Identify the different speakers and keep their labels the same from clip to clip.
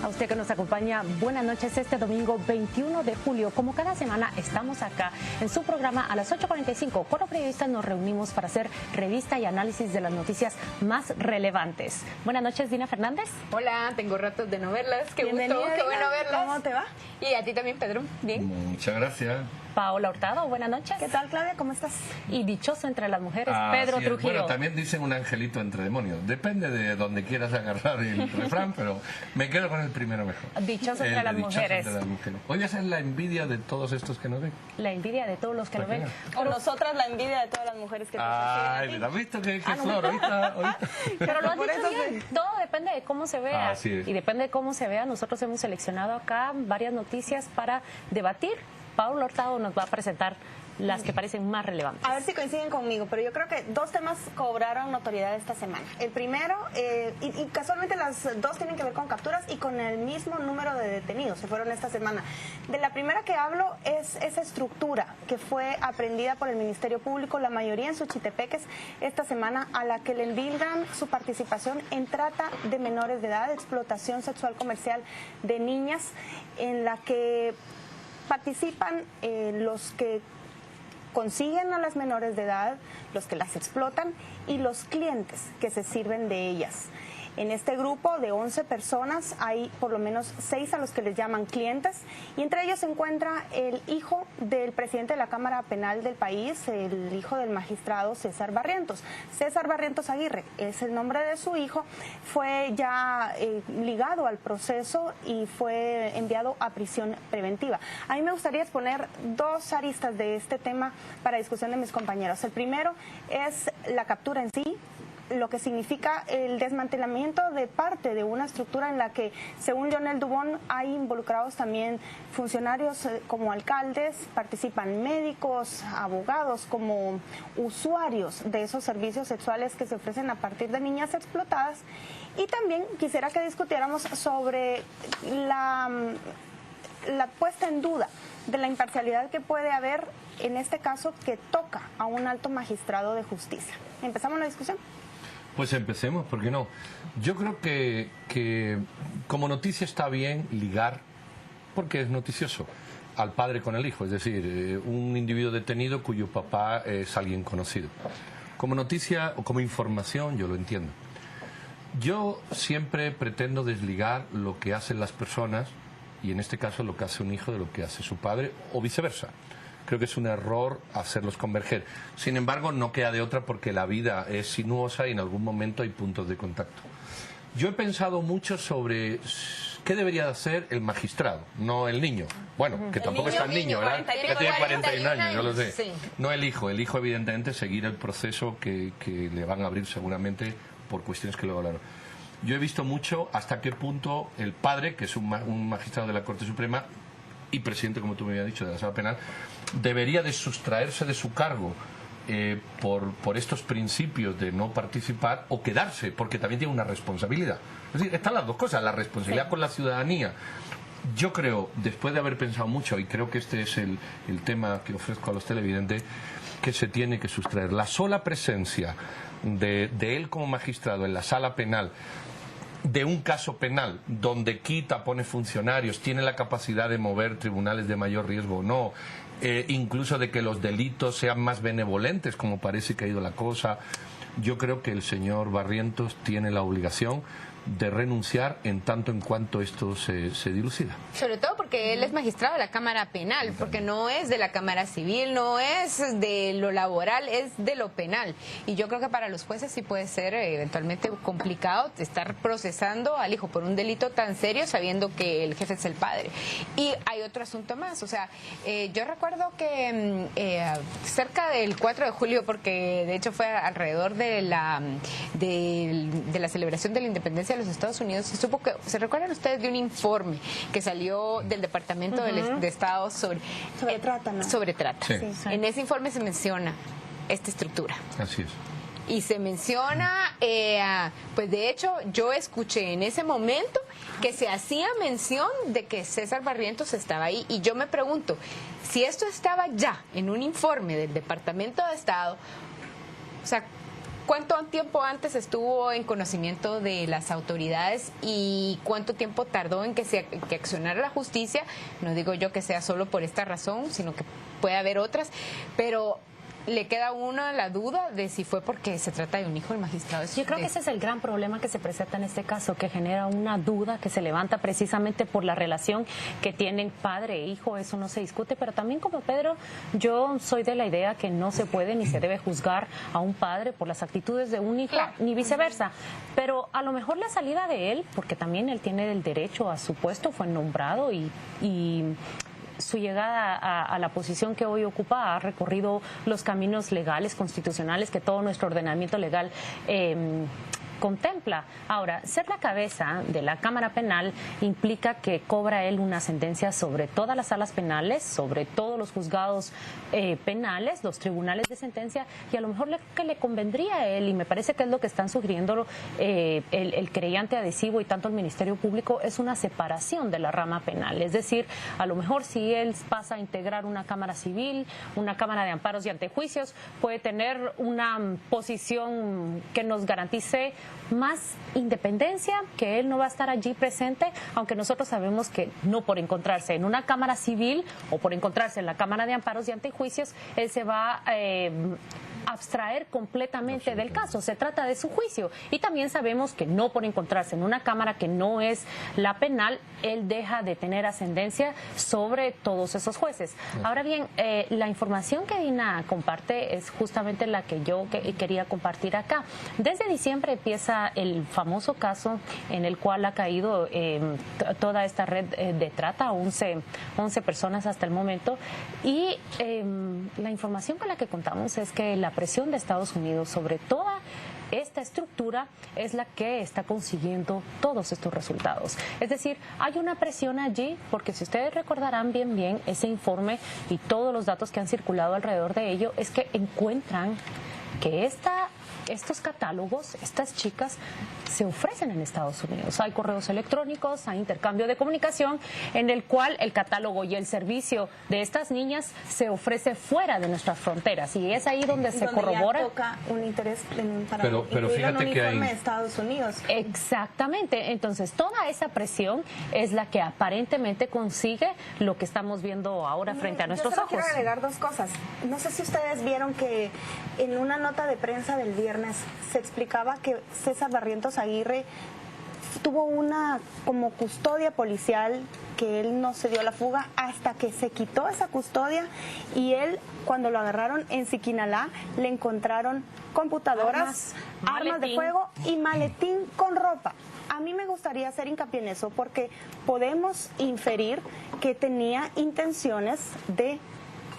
Speaker 1: A usted que nos acompaña, buenas noches. Este domingo 21 de julio, como cada semana, estamos acá en su programa a las 8:45. Cuatro periodistas nos reunimos para hacer revista y análisis de las noticias más relevantes. Buenas noches, Dina Fernández.
Speaker 2: Hola, tengo ratos de no verlas. Qué
Speaker 1: Bienvenida,
Speaker 2: gusto, qué bueno verlas.
Speaker 1: ¿Cómo te va?
Speaker 2: Y a ti también, Pedro. Bien.
Speaker 3: Muchas gracias.
Speaker 1: Paola Hurtado, buenas noches.
Speaker 4: ¿Qué tal, Claudia? ¿Cómo estás?
Speaker 1: Y dichoso entre las mujeres, Pedro
Speaker 3: Así es.
Speaker 1: Trujillo.
Speaker 3: Bueno, también dicen un angelito entre demonios. Depende de donde quieras agarrar el refrán, pero me quedo con el primero mejor.
Speaker 1: Dichoso entre las mujeres.
Speaker 3: Hoy esa es la envidia de todos estos que nos ven.
Speaker 1: La envidia de todos los que lo ven.
Speaker 4: O nosotras la envidia de todas las mujeres que te
Speaker 3: Ay, ¿has visto qué flor? Ahorita.
Speaker 1: Pero lo has dicho bien. Todo depende de cómo se vea.
Speaker 3: Así es.
Speaker 1: Y depende de cómo se vea. Nosotros hemos seleccionado acá varias noticias para debatir. Paola Hurtado nos va a presentar las que parecen más relevantes.
Speaker 4: A ver si coinciden conmigo, pero yo creo que dos temas cobraron notoriedad esta semana. El primero, y casualmente las dos tienen que ver con capturas y con el mismo número de detenidos, se fueron esta semana. De la primera que hablo es esa estructura que fue aprendida por el Ministerio Público, la mayoría en Suchitepeques, esta semana, a la que le endilgan su participación en trata de menores de edad, explotación sexual comercial de niñas, en la que participan los que consiguen a las menores de edad, los que las explotan y los clientes que se sirven de ellas. En este grupo de 11 personas hay por lo menos 6 a los que les llaman clientes, y entre ellos se encuentra el hijo del presidente de la Cámara Penal del país, el hijo del magistrado César Barrientos. César Barrientos Aguirre es el nombre de su hijo, fue ya ligado al proceso y fue enviado a prisión preventiva. A mí me gustaría exponer dos aristas de este tema para discusión de mis compañeros. El primero es la captura en sí, lo que significa el desmantelamiento de parte de una estructura en la que, según Leonel Dubón, hay involucrados también funcionarios como alcaldes, participan médicos, abogados, como usuarios de esos servicios sexuales que se ofrecen a partir de niñas explotadas. Y también quisiera que discutiéramos sobre la puesta en duda de la imparcialidad que puede haber en este caso, que toca a un alto magistrado de justicia. ¿Empezamos la discusión?
Speaker 3: Pues empecemos, ¿por qué no? Yo creo que como noticia está bien ligar, porque es noticioso, al padre con el hijo, es decir, un individuo detenido cuyo papá es alguien conocido. Como noticia o como información yo lo entiendo. Yo siempre pretendo desligar lo que hacen las personas, y en este caso lo que hace un hijo de lo que hace su padre, o viceversa. Creo que es un error hacerlos converger. Sin embargo, no queda de otra porque la vida es sinuosa y en algún momento hay puntos de contacto. Yo he pensado mucho sobre qué debería hacer el magistrado, no el niño. Bueno, que tampoco es tan niño, ¿verdad? Ya tiene 41 años, yo lo sé.
Speaker 2: Sí.
Speaker 3: No el hijo evidentemente seguir el proceso que le van a abrir seguramente por cuestiones que luego hablaron. Yo he visto mucho hasta qué punto el padre, que es un magistrado de la Corte Suprema y presidente, como tú me habías dicho, de la Sala Penal, debería de sustraerse de su cargo por estos principios de no participar o quedarse, porque también tiene una responsabilidad. Es decir, están las dos cosas, la responsabilidad con la ciudadanía. Yo creo, después de haber pensado mucho, y creo que este es el tema que ofrezco a los televidentes, que se tiene que sustraer. La sola presencia de él como magistrado en la Sala Penal, de un caso penal donde quita, pone funcionarios, tiene la capacidad de mover tribunales de mayor riesgo o no, incluso de que los delitos sean más benevolentes, como parece que ha ido la cosa, yo creo que el señor Barrientos tiene la obligación de renunciar en tanto en cuanto esto se dilucida.
Speaker 2: Sobre todo porque él es magistrado de la Cámara Penal, porque no es de la Cámara Civil, no es de lo laboral, es de lo penal. Y yo creo que para los jueces sí puede ser eventualmente complicado estar procesando al hijo por un delito tan serio sabiendo que el jefe es el padre. Y hay otro asunto más, o sea, yo recuerdo que cerca del 4 de julio, porque de hecho fue alrededor de la celebración de la independencia de los Estados Unidos, se recuerdan ustedes de un informe que salió del Departamento de Estado sobre
Speaker 4: trata, ¿no?
Speaker 2: Sobre trata.
Speaker 3: Sí.
Speaker 4: Sí.
Speaker 2: En ese informe se menciona esta estructura.
Speaker 3: Así es.
Speaker 2: Y se menciona, pues de hecho yo escuché en ese momento que se hacía mención de que César Barrientos estaba ahí, y yo me pregunto, si esto estaba ya en un informe del Departamento de Estado, o sea, ¿Cuánto tiempo antes estuvo en conocimiento de las autoridades y cuánto tiempo tardó en que accionara la justicia? No digo yo que sea solo por esta razón, sino que puede haber otras, pero le queda a uno la duda de si fue porque se trata de un hijo del magistrado.
Speaker 1: Yo creo que ese es el gran problema que se presenta en este caso, que genera una duda que se levanta precisamente por la relación que tienen padre e hijo. Eso no se discute, pero también como Pedro, yo soy de la idea que no se puede ni se debe juzgar a un padre por las actitudes de un hijo, ni viceversa. Pero a lo mejor la salida de él, porque también él tiene el derecho a su puesto, fue nombrado y su llegada a la posición que hoy ocupa ha recorrido los caminos legales, constitucionales que todo nuestro ordenamiento legal contempla. Ahora, ser la cabeza de la Cámara Penal implica que cobra él una sentencia sobre todas las salas penales, sobre todos los juzgados penales, los tribunales de sentencia, y a lo mejor que le convendría a él, y me parece que es lo que están sugiriendo el creyente adhesivo y tanto el Ministerio Público, es una separación de la rama penal. Es decir, a lo mejor si él pasa a integrar una Cámara Civil, una Cámara de Amparos y Antejuicios, puede tener una posición que nos garantice más independencia, que él no va a estar allí presente, aunque nosotros sabemos que no por encontrarse en una Cámara Civil o por encontrarse en la Cámara de Amparos y Antejuicios, él se va abstraer completamente del caso. Se trata de su juicio. Y también sabemos que no por encontrarse en una Cámara que no es la penal, él deja de tener ascendencia sobre todos esos jueces. Ahora bien, la información que Dina comparte es justamente la que yo quería compartir acá. Desde diciembre empieza el famoso caso en el cual ha caído toda esta red de trata, 11 personas hasta el momento, y la información con la que contamos es que la presión de Estados Unidos sobre toda esta estructura es la que está consiguiendo todos estos resultados. Es decir, hay una presión allí, porque si ustedes recordarán bien ese informe y todos los datos que han circulado alrededor de ello, es que encuentran que estos catálogos, estas chicas, se ofrecen en Estados Unidos. Hay correos electrónicos, hay intercambio de comunicación en el cual el catálogo y el servicio de estas niñas se ofrece fuera de nuestras fronteras, y es ahí donde se corrobora.
Speaker 4: Ya toca un interés para
Speaker 3: pero fíjate que hay
Speaker 4: de Estados Unidos.
Speaker 1: Exactamente. Entonces, toda esa presión es la que aparentemente consigue lo que estamos viendo ahora frente a nuestros ojos.
Speaker 4: Quiero agregar dos cosas. No sé si ustedes vieron que en una nota de prensa del viernes se explicaba que César Barrientos Aguirre tuvo una como custodia policial, que él no se dio a la fuga hasta que se quitó esa custodia, y él, cuando lo agarraron en Siquinalá, le encontraron computadoras, armas de fuego y maletín con ropa. A mí me gustaría hacer hincapié en eso porque podemos inferir que tenía intenciones de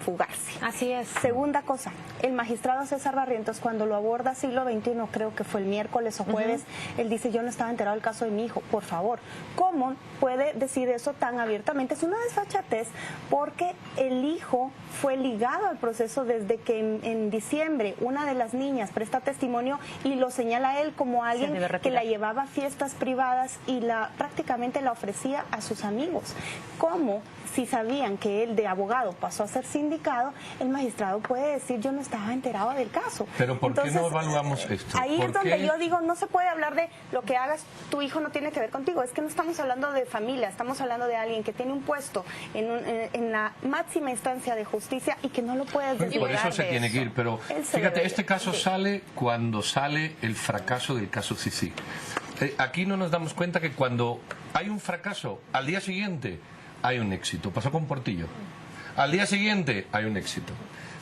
Speaker 4: fugarse.
Speaker 1: Así es.
Speaker 4: Segunda cosa, el magistrado César Barrientos, cuando lo aborda Siglo XXI, creo que fue el miércoles o jueves, él dice: yo no estaba enterado del caso de mi hijo. Por favor, ¿cómo puede decir eso tan abiertamente? Es una desfachatez, porque el hijo fue ligado al proceso desde que en diciembre una de las niñas presta testimonio y lo señala él como alguien que la llevaba a fiestas privadas y prácticamente la ofrecía a sus amigos. ¿Cómo, si sabían que él de abogado pasó a ser sindicado, el magistrado puede decir: yo no estaba enterado del caso?
Speaker 3: Pero ¿por qué no evaluamos esto?
Speaker 4: Ahí es donde yo digo, no se puede hablar de lo que hagas tu hijo no tiene que ver contigo. Es que no estamos hablando de familia, estamos hablando de alguien que tiene un puesto en la máxima instancia de justicia y que no lo puedes desligar.
Speaker 3: Y por eso se tiene que ir. Pero fíjate, este caso sale cuando sale el fracaso del caso CICIG. Aquí no nos damos cuenta que cuando hay un fracaso, al día siguiente hay un éxito. Pasó con Portillo. Al día siguiente hay un éxito.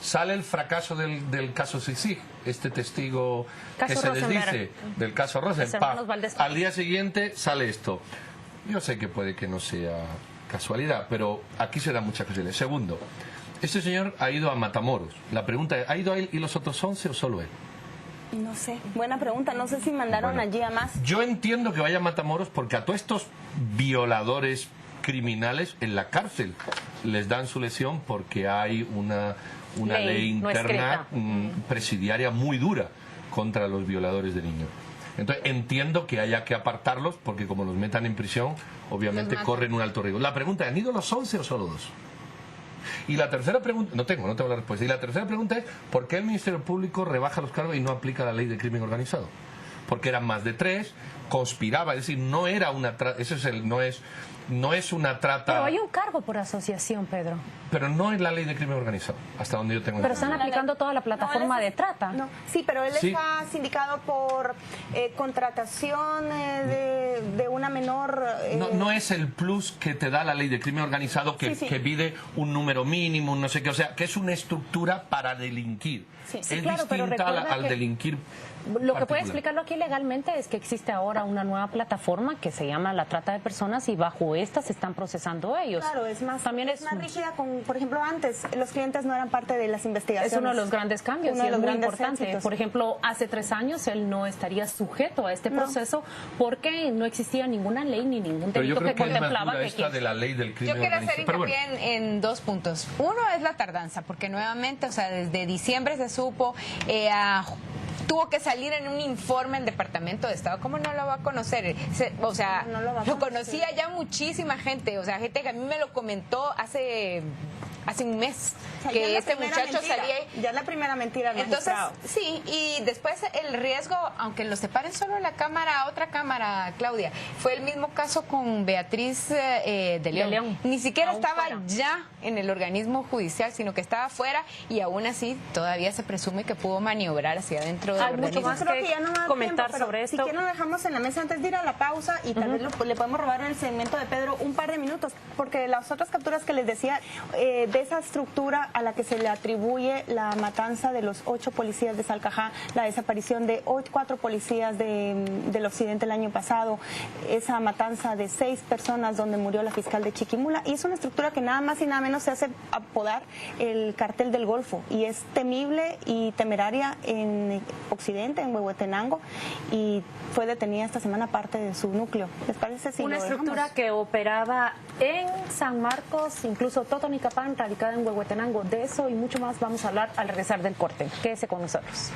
Speaker 3: Sale el fracaso del caso CICIG, este testigo que se desdice del caso Rosenbach. Al día siguiente sale esto. Yo sé que puede que no sea casualidad, pero aquí se da mucha casualidad. Segundo, este señor ha ido a Matamoros. La pregunta es: ¿ha ido a él y los otros 11 o solo él?
Speaker 4: No sé, buena pregunta. No sé si mandaron allí a más.
Speaker 3: Yo entiendo que vaya a Matamoros porque a todos estos violadores criminales en la cárcel les dan su lesión porque hay una ley interna presidiaria muy dura contra los violadores de niños. Entonces entiendo que haya que apartarlos porque como los metan en prisión, obviamente corren un alto riesgo. La pregunta: ¿han ido los 11 o solo 2? Y la tercera pregunta, no tengo la respuesta. Y la tercera pregunta es, ¿por qué el Ministerio Público rebaja los cargos y no aplica la ley de crimen organizado? Porque eran más de 3, conspiraba, es decir, no era una no es una trata.
Speaker 1: Pero hay un cargo por asociación, Pedro.
Speaker 3: Pero no es la ley de crimen organizado, hasta donde yo tengo.
Speaker 1: Pero están aplicando toda la plataforma de trata.
Speaker 4: No, sí, pero él
Speaker 3: Sí.
Speaker 4: está sindicado por contratación de una menor.
Speaker 3: No es el plus que te da la ley de crimen organizado que,
Speaker 4: Sí.
Speaker 3: que pide un número mínimo, un no sé qué, o sea, que es una estructura para delinquir.
Speaker 4: Sí.
Speaker 3: Es
Speaker 1: Sí, claro, pero
Speaker 3: distinta
Speaker 1: recuerda
Speaker 3: al
Speaker 1: que
Speaker 3: delinquir.
Speaker 1: Lo que puede
Speaker 3: particular.
Speaker 1: explicarlo aquí legalmente es que existe ahora una nueva plataforma que se llama la trata de personas y bajo esta se están procesando ellos.
Speaker 4: Claro, es más,
Speaker 1: También
Speaker 4: es más rígida. Por ejemplo, antes los clientes no eran parte de las investigaciones.
Speaker 1: es uno de los grandes cambios
Speaker 4: Uno
Speaker 1: y
Speaker 4: de
Speaker 1: es
Speaker 4: los
Speaker 1: muy
Speaker 4: grandes
Speaker 1: importante.
Speaker 4: éxitos.
Speaker 1: Por ejemplo, hace 3 años él no estaría sujeto a este
Speaker 4: No.
Speaker 1: proceso porque no existía ninguna ley ni ningún
Speaker 3: Pero yo
Speaker 1: delito
Speaker 3: creo
Speaker 1: que
Speaker 3: que es más
Speaker 1: contemplaba
Speaker 3: dura
Speaker 1: que
Speaker 3: esta de la ley del
Speaker 2: Yo
Speaker 3: crimen
Speaker 2: quiero hacer
Speaker 3: organizado. Pero
Speaker 2: hincapié
Speaker 3: bueno,
Speaker 2: en 2 puntos. Uno es la tardanza, porque nuevamente, o sea, desde diciembre se supo, tuvo que salir en un informe el Departamento de Estado. ¿Cómo no lo va a conocer? O sea,
Speaker 4: No lo va a
Speaker 2: lo
Speaker 4: conocer.
Speaker 2: conocía ya muchísima gente, o sea, gente que a mí me lo comentó hace un mes,
Speaker 4: O sea, ya
Speaker 2: que
Speaker 4: la
Speaker 2: este
Speaker 4: primera
Speaker 2: muchacho
Speaker 4: mentira,
Speaker 2: salía.
Speaker 4: Ya es la primera mentira al
Speaker 2: Entonces,
Speaker 4: magistrado.
Speaker 2: sí, y después el riesgo, aunque lo separen solo la cámara a otra cámara, Claudia, fue el mismo caso con Beatriz de León.
Speaker 1: León.
Speaker 2: Ni siquiera
Speaker 1: Aún
Speaker 2: estaba
Speaker 1: fuera.
Speaker 2: ya en el organismo judicial, sino que estaba fuera y aún así todavía se presume que pudo maniobrar hacia adentro del
Speaker 1: Hay mucho
Speaker 2: organismo.
Speaker 1: más
Speaker 4: Creo que ya no me da
Speaker 1: comentar
Speaker 4: tiempo, pero
Speaker 1: sobre
Speaker 4: si
Speaker 1: esto.
Speaker 4: quieren lo dejamos en la mesa antes de ir a la pausa y tal vez le podemos robar en el segmento de Pedro un par de minutos, porque las otras capturas que les decía, de esa estructura a la que se le atribuye la matanza de los 8 policías de Salcajá, la desaparición de 4 policías del occidente el año pasado, esa matanza de 6 personas donde murió la fiscal de Chiquimula, y es una estructura que nada más y nada menos se hace apodar el cartel del Golfo, y es temible y temeraria en occidente, en Huehuetenango, y fue detenida esta semana parte de su núcleo. ¿Les parece si
Speaker 1: Una
Speaker 4: lo
Speaker 1: estructura
Speaker 4: dejamos?
Speaker 1: que operaba en San Marcos, incluso Totonicapán, radicada en Huehuetenango. De eso y mucho más vamos a hablar al regresar del corte. Quédese con nosotros.